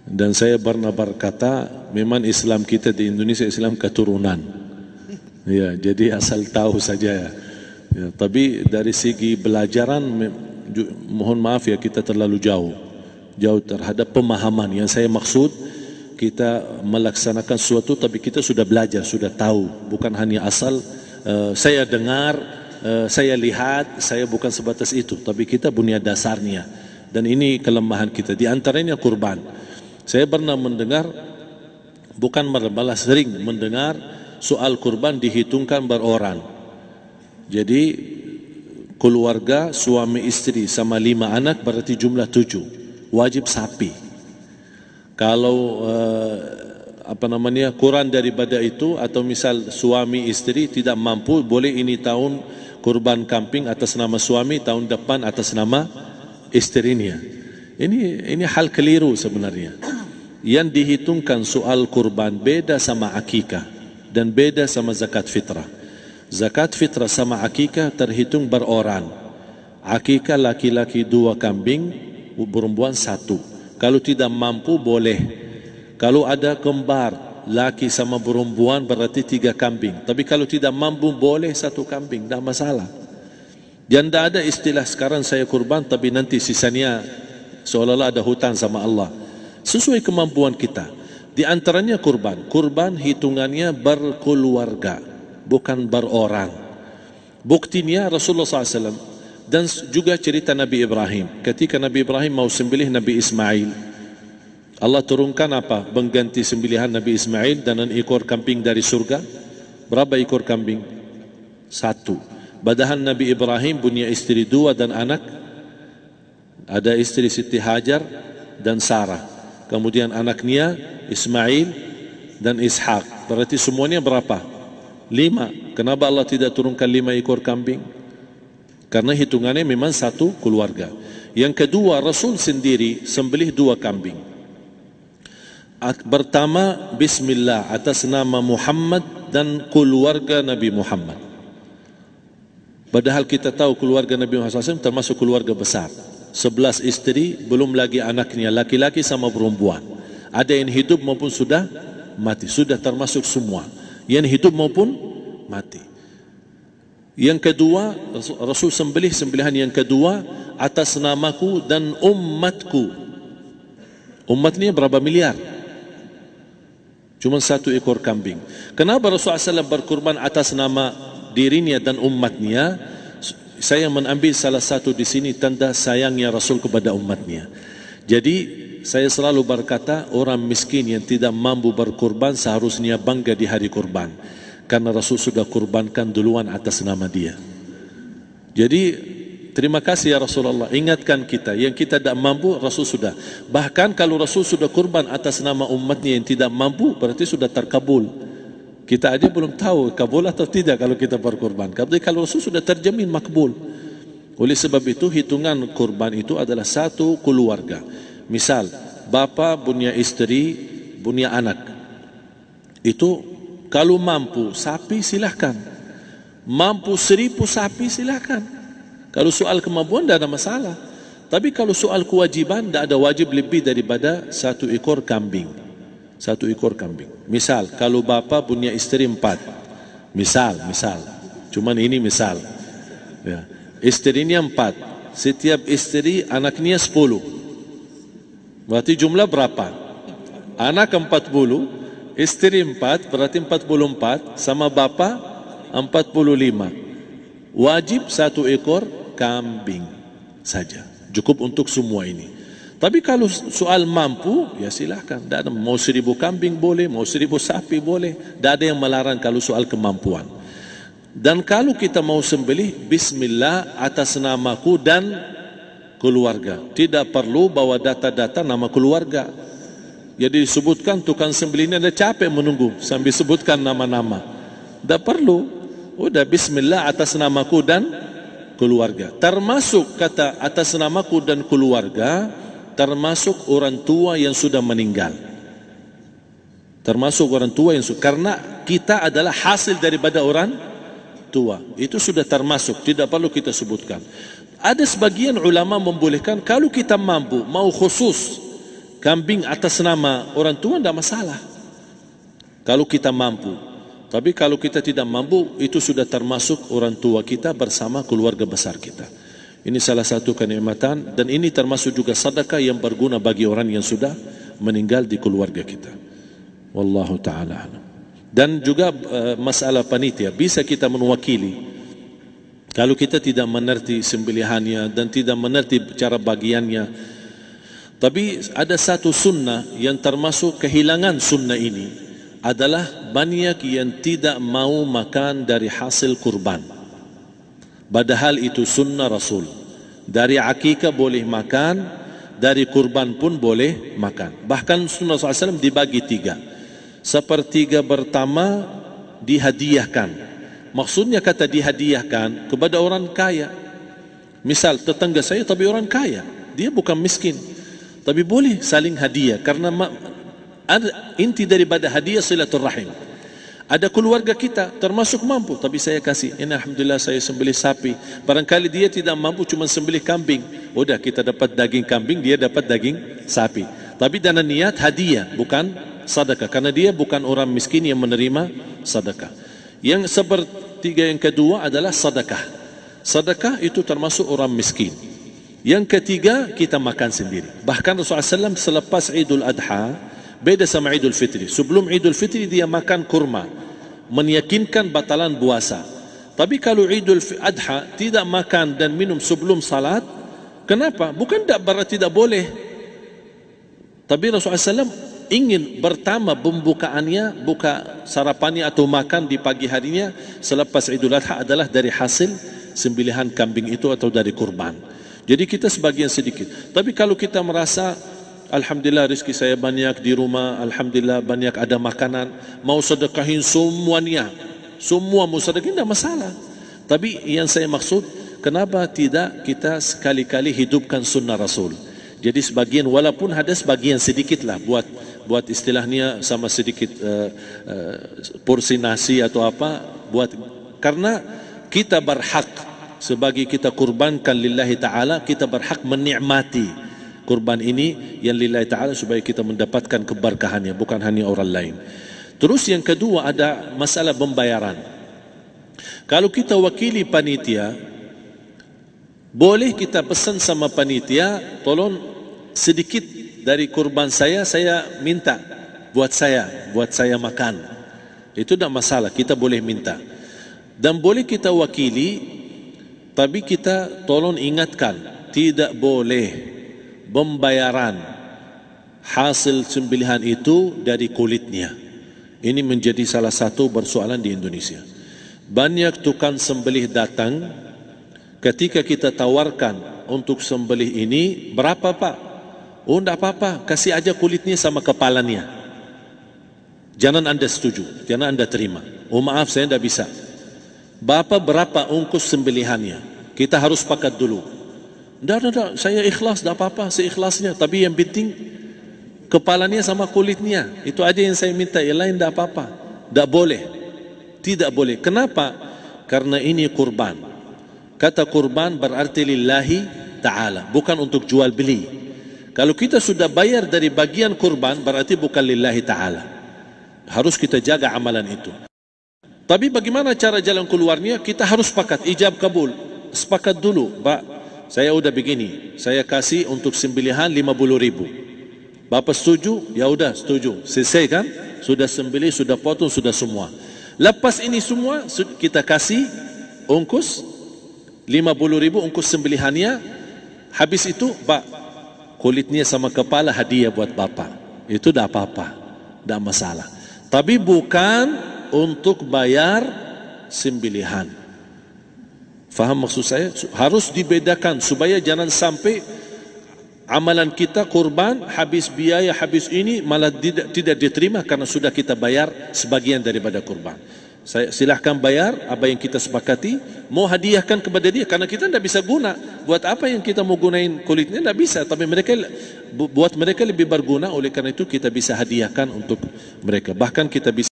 Dan saya pernah berkata, memang Islam kita di Indonesia Islam keturunan. Ya, jadi asal tahu saja ya. Ya, tapi dari segi belajaran, mohon maaf ya, kita terlalu jauh terhadap pemahaman. Yang saya maksud, kita melaksanakan sesuatu tapi kita sudah belajar, sudah tahu, bukan hanya asal saya dengar, saya lihat, saya bukan sebatas itu, tapi kita punya dasarnya. Dan ini kelemahan kita, di antaranya kurban. Saya pernah mendengar, bukan malah sering mendengar soal kurban dihitungkan beroran. Jadi keluarga suami istri sama 5 anak berarti jumlah 7, wajib sapi. Kalau kurang daripada itu, atau misal suami istri tidak mampu, boleh ini tahun kurban kambing atas nama suami, tahun depan atas nama istrinya. Ini hal keliru sebenarnya. Yang dihitungkan soal kurban beda sama akikah dan beda sama zakat fitrah. Zakat fitrah sama akikah terhitung beroran. Akikah laki-laki 2 kambing, perempuan 1. Kalau tidak mampu boleh. Kalau ada kembar laki sama perempuan berarti 3 kambing. Tapi kalau tidak mampu boleh 1 kambing, tidak masalah. Dan tidak ada istilah sekarang saya kurban tapi nanti sisanya seolah-olah ada hutang sama Allah. Sesuai kemampuan kita. Di antaranya kurban. Kurban hitungannya berkeluarga, bukan berorang. Buktinya Rasulullah SAW dan juga cerita Nabi Ibrahim. Ketika Nabi Ibrahim mau sembelih Nabi Ismail, Allah turunkan apa? Mengganti sembelihan Nabi Ismail dengan ekor kambing dari surga. Berapa ekor kambing? 1. Padahal Nabi Ibrahim punya istri 2 dan anak. Ada istri Siti Hajar dan Sarah. Kemudian anaknya Ismail dan Ishak. Berarti semuanya berapa? 5. Kenapa Allah tidak turunkan 5 ekor kambing? Karena hitungannya memang 1 keluarga. Yang kedua, Rasul sendiri sembelih 2 kambing. Pertama, Bismillah atas nama Muhammad dan keluarga Nabi Muhammad. Padahal kita tahu keluarga Nabi Muhammad SAW termasuk keluarga besar. 11 istri, belum lagi anaknya, laki-laki sama perempuan. Ada yang hidup maupun sudah mati, sudah termasuk semua. Yang hidup maupun mati. Yang kedua, Rasul sembelihan yang kedua atas namaku dan umatku. Umatnya berapa miliar? Cuma 1 ekor kambing. Kenapa Rasulullah SAW berkurban atas nama dirinya dan umatnya? Saya mengambil salah satu di sini tanda sayangnya Rasul kepada umatnya. Jadi saya selalu berkata, orang miskin yang tidak mampu berkurban seharusnya bangga di hari kurban, karena Rasul sudah kurbankan duluan atas nama dia. Jadi terima kasih ya Rasulullah, ingatkan kita. Yang kita tidak mampu, Rasul sudah. Bahkan kalau Rasul sudah kurban atas nama umatnya yang tidak mampu, berarti sudah terkabul. Kita aja belum tahu kabul atau tidak kalau kita berkurban. Tapi kalau Rasul sudah terjamin makbul. Oleh sebab itu hitungan kurban itu adalah 1 keluarga. Misal bapa punya istri, punya anak. Itu kalau mampu sapi silahkan. Mampu 1000 sapi silahkan. Kalau soal kemampuan tidak ada masalah. Tapi kalau soal kewajiban, tidak ada wajib lebih daripada 1 ekor kambing. 1 ekor kambing. Misal kalau bapa punya istri 4, misal, cuman ini misal ya. Istrinya 4, setiap istri anaknya 10, berarti jumlah berapa? Anak 40, istri 4, berarti 44, sama bapa 45. Wajib 1 ekor kambing saja, cukup untuk semua ini. Tapi kalau soal mampu, ya silahkan. Mau 1000 kambing boleh, mau 1000 sapi boleh. Tidak ada yang melarang kalau soal kemampuan. Dan kalau kita mau sembelih, Bismillah atas namaku dan keluarga. Tidak perlu bawa data-data nama keluarga. Jadi disebutkan tukang sembelihnya ada capek menunggu sambil sebutkan nama-nama. Tidak perlu. Udah Bismillah atas namaku dan keluarga. Termasuk kata atas namaku dan keluarga, termasuk orang tua yang sudah meninggal. Termasuk orang tua yang sudah, karena kita adalah hasil daripada orang tua. Itu sudah termasuk, tidak perlu kita sebutkan. Ada sebagian ulama membolehkan kalau kita mampu, mau khusus kambing atas nama orang tua tidak masalah kalau kita mampu. Tapi kalau kita tidak mampu, itu sudah termasuk orang tua kita bersama keluarga besar kita. Ini salah satu kenikmatan, dan ini termasuk juga sedekah yang berguna bagi orang yang sudah meninggal di keluarga kita. Wallahu ta'ala alam. Dan juga masalah panitia, bisa kita mewakili. Kalau kita tidak mengerti sembelihannya dan tidak mengerti cara bagiannya. Tapi ada satu sunnah yang termasuk kehilangan sunnah ini, adalah banyak yang tidak mau makan dari hasil kurban. Padahal itu sunnah Rasul. Dari akikah boleh makan, dari kurban pun boleh makan. Bahkan sunnah SAW dibagi 3. Sepertiga pertama dihadiahkan. Maksudnya kata dihadiahkan kepada orang kaya. Misal tetangga saya tapi orang kaya, dia bukan miskin, tapi boleh saling hadiah. Karena inti daripada hadiah silaturrahim. Ada keluarga kita termasuk mampu, tapi saya kasih, ini alhamdulillah saya sembelih sapi. Barangkali dia tidak mampu, cuma sembelih kambing. Udah, kita dapat daging kambing, dia dapat daging sapi. Tapi dengan niat hadiah, bukan sedekah, karena dia bukan orang miskin yang menerima sedekah. Yang sepertiga yang kedua adalah sedekah. Sedekah itu termasuk orang miskin. Yang ketiga, kita makan sendiri. Bahkan Rasulullah SAW selepas Idul Adha, beda sama Idul Fitri. Sebelum Idul Fitri dia makan kurma, meyakinkan batalan puasa. Tapi kalau Idul Adha tidak makan dan minum sebelum salat, kenapa? Bukan tak berarti tidak boleh. Tapi Rasulullah SAW ingin pertama pembukaannya, buka sarapannya atau makan di pagi harinya selepas Idul Adha adalah dari hasil sembelihan kambing itu atau dari kurban. Jadi kita sebagian sedikit. Tapi kalau kita merasa alhamdulillah rezeki saya banyak di rumah, alhamdulillah banyak ada makanan, mau sedekahin semuanya, semua mau sedekahin, tidak masalah. Tapi yang saya maksud, kenapa tidak kita sekali-kali hidupkan sunnah Rasul? Jadi sebagian, walaupun ada sebagian sedikit lah, buat istilahnya sama sedikit porsi nasi atau apa, karena kita berhak sebagai kita kurbankan lillahi ta'ala, kita berhak menikmati kurban ini yang lillahi ta'ala supaya kita mendapatkan keberkahannya, bukan hanya orang lain. Terus yang kedua ada masalah pembayaran. Kalau kita wakili panitia, boleh kita pesan sama panitia, tolong sedikit dari kurban saya minta buat saya makan. Itu tidak masalah, kita boleh minta. Dan boleh kita wakili, tapi kita tolong ingatkan, tidak boleh pembayaran hasil sembelihan itu dari kulitnya. Ini menjadi salah satu persoalan di Indonesia. Banyak tukang sembelih datang, ketika kita tawarkan untuk sembelih ini, berapa Pak? Oh tidak apa-apa, kasih aja kulitnya sama kepalanya. Jangan Anda setuju, jangan Anda terima. Oh maaf, saya tidak bisa. Bapak berapa ongkos sembelihannya? Kita harus sepakat dulu. Tidak, saya ikhlas, tidak apa-apa, seikhlasnya. Tapi yang penting kepalanya sama kulitnya. Itu aja yang saya minta, yang lain tidak apa-apa. Tidak boleh. Tidak boleh. Kenapa? Karena ini kurban. Kata kurban berarti lillahi ta'ala, bukan untuk jual beli. Kalau kita sudah bayar dari bagian kurban, berarti bukan lillahi ta'ala. Harus kita jaga amalan itu. Tapi bagaimana cara jalan keluarnya? Kita harus sepakat, ijab kabul. Sepakat dulu, Pak, saya udah begini, saya kasih untuk sembelihan 50.000. Bapak setuju? Ya udah setuju. Selesai kan? Sudah sembelih, sudah potong, sudah semua. Lepas ini semua kita kasih ongkos 50.000 ongkos sembelihannya. Habis itu, Pak, kulitnya sama kepala hadiah buat Bapak. Itu dah apa-apa, dah masalah. Tapi bukan untuk bayar sembelihan. Faham maksud saya? Harus dibedakan supaya jangan sampai amalan kita kurban habis biaya, habis ini malah tidak diterima karena sudah kita bayar sebagian daripada kurban. Saya silahkan bayar apa yang kita sepakati, mau hadiahkan kepada dia karena kita tidak bisa guna. Buat apa yang kita mau gunain kulitnya? Tidak bisa. Tapi mereka buat mereka lebih berguna, oleh karena itu kita bisa hadiahkan untuk mereka. Bahkan kita bisa